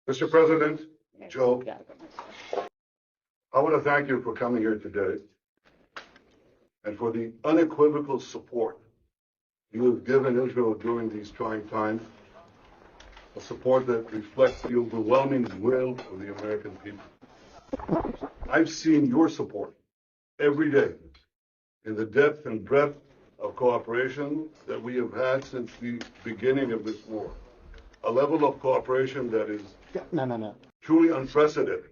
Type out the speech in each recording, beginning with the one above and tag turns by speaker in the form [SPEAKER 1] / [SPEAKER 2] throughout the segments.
[SPEAKER 1] Mr. President, Joe, I want to thank you for coming here today and for the unequivocal support you have given Israel during these trying times, a support that reflects the overwhelming will of the American people. I've seen your support every day in the depth and breadth of cooperation that we have had since the beginning of this war, a level of cooperation that is truly unprecedented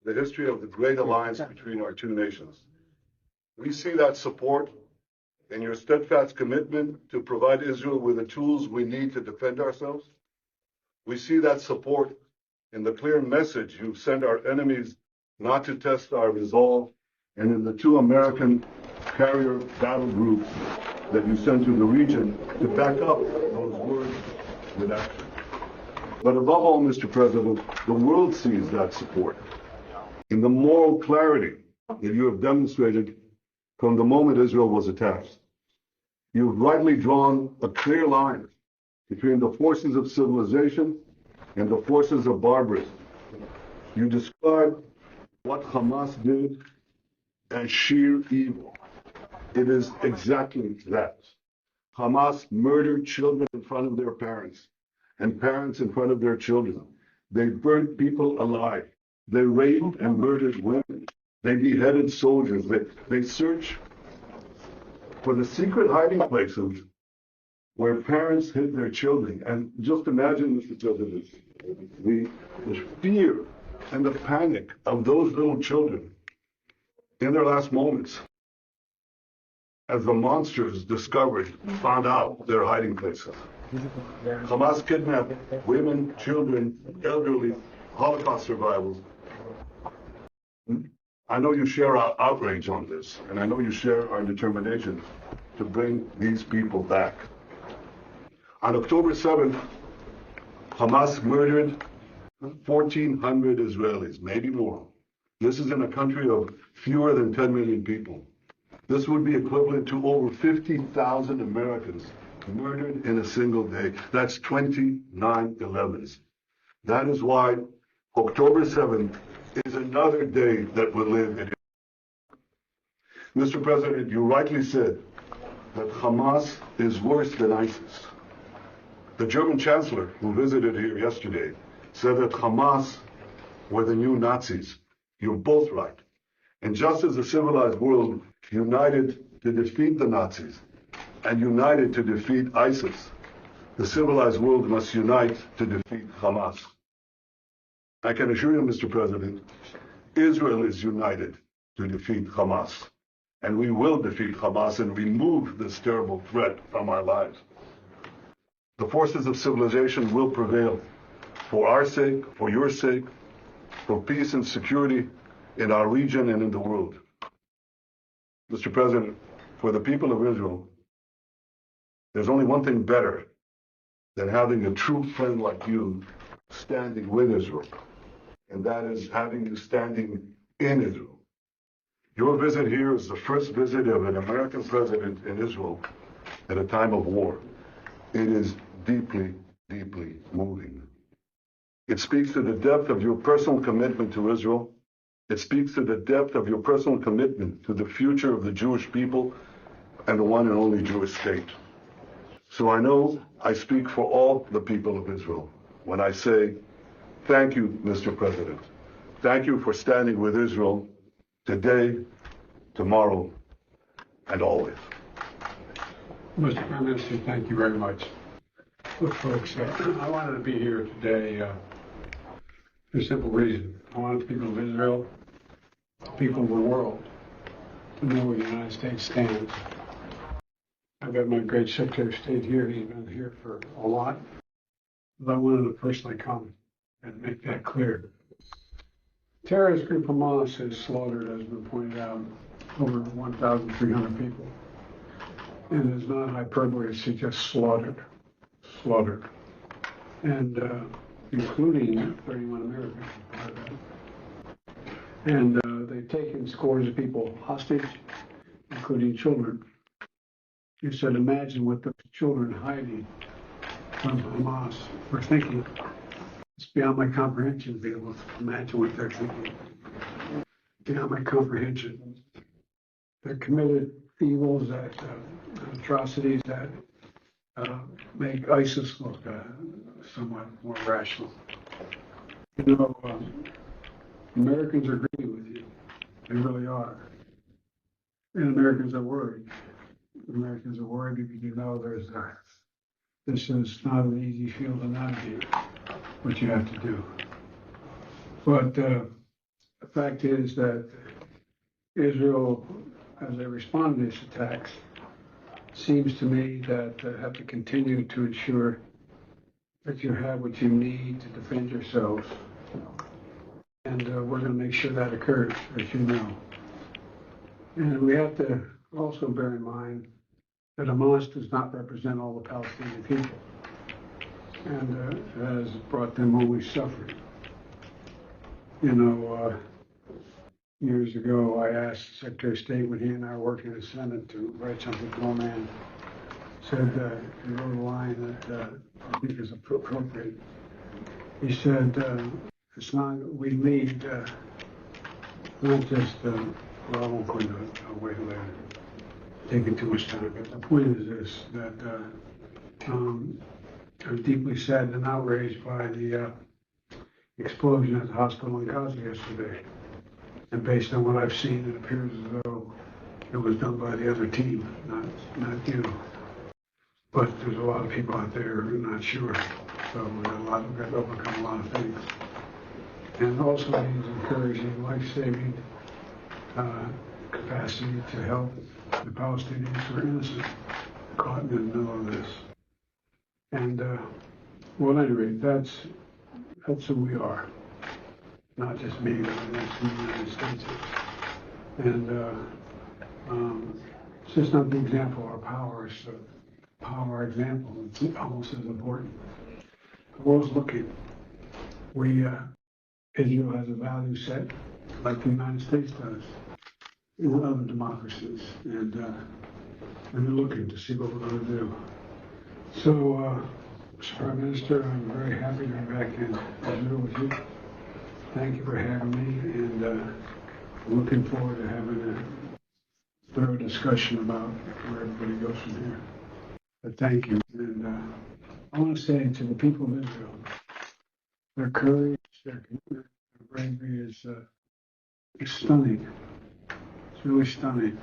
[SPEAKER 1] in the history of the great alliance between our two nations. We see that support in your steadfast commitment to provide Israel with the tools we need to defend ourselves. We see that support in the clear message you've sent our enemies not to test our resolve, and in the two American carrier battle groups that you sent to the region to back up those words with action. But above all, Mr. President, the world sees that support in the moral clarity that you have demonstrated from the moment Israel was attacked. You've rightly drawn a clear line between the forces of civilization and the forces of barbarism. You describe what Hamas did as sheer evil. It is exactly that. Hamas murdered children in front of their parents and parents in front of their children. They burnt people alive. They raped and murdered women. They beheaded soldiers. They searched for the secret hiding places where parents hid their children. And just imagine, Mr. President, the fear and the panic of those little children in their last moments as the monsters found out their hiding places. Hamas kidnapped women, children, elderly, Holocaust survivors. I know you share our outrage on this, and I know you share our determination to bring these people back. On October 7th, Hamas murdered 1,400 Israelis, maybe more. This is in a country of fewer than 10 million people. This would be equivalent to over 50,000 Americans murdered in a single day. That's 29/11s. That is why October 7th is another day that will live in. Mr. President, you rightly said that Hamas is worse than ISIS. The German chancellor who visited here yesterday said that Hamas were the new Nazis. You're both right. And just as the civilized world united to defeat the Nazis and united to defeat ISIS, the civilized world must unite to defeat Hamas. I can assure you, Mr. President, Israel is united to defeat Hamas. And we will defeat Hamas and remove this terrible threat from our lives. The forces of civilization will prevail for our sake, for your sake, for peace and security in our region and in the world. Mr. President, for the people of Israel, there's only one thing better than having a true friend like you standing with Israel, and that is having you standing in Israel. Your visit here is the first visit of an American president in Israel at a time of war. It is deeply, deeply moving. It speaks to the depth of your personal commitment to Israel. It speaks to the depth of your personal commitment to the future of the Jewish people and the one and only Jewish state. So I know I speak for all the people of Israel when I say, thank you, Mr. President. Thank you for standing with Israel today, tomorrow, and always.
[SPEAKER 2] Mr. Prime Minister, thank you very much. Look, folks, I wanted to be here today for a simple reason. I want the people of Israel, the people of the world, to know where the United States stands. I've got my great Secretary of State here. He's been here for a lot. But I wanted to personally come and make that clear. Terrorist group Hamas has slaughtered, as has been pointed out, over 1,300 people. And it's not hyperbole to suggest slaughtered. And including 31 Americans. And they've taken scores of people hostage, including children. You said, imagine what those children hiding from Hamas were thinking. It's beyond my comprehension to be able to imagine what they're thinking. Beyond my comprehension. They're committed evils that, atrocities that make ISIS look somewhat more rational. You know, Americans are agreeing with you. They really are. And Americans are worried. Americans are worried because you know this is not an easy field to navigate, what you have to do. But the fact is that Israel, as they respond to these attacks, seems to me that they have to continue to ensure that you have what you need to defend yourselves. And we're going to make sure that occurs, as you know. And we have to also bear in mind that Hamas does not represent all the Palestinian people and has brought them only suffering. You know, years ago, I asked the Secretary of State when he and I were working in the Senate to write something to a man. Said, he wrote a line that I think is appropriate. He said, it's not, we need not just, well, I won't go into it, I'll wait later, taking too much time, but the point is this, that I'm deeply saddened and outraged by the explosion at the hospital in Gaza yesterday. And based on what I've seen, it appears as though it was done by the other team, not you. But there's a lot of people out there who are not sure. So we've got to overcome a lot of things. And also means encouraging life-saving capacity to help the Palestinians who are innocent, caught in the middle of this. And well, at any rate, that's who we are. Not just me, but that's who the United States is. And it's just not the example of our power. It's the power of our example. It's almost as important. The world's looking. Israel has a value set like the United States does in other democracies. And they're looking to see what we're going to do. So, Mr. Prime Minister, I'm very happy to be back in Israel with you. Thank you for having me, and I'm looking forward to having a thorough discussion about where everybody goes from here. But thank you. And I want to say to the people of Israel, their courage, their commitment, their bravery is stunning. It's really stunning.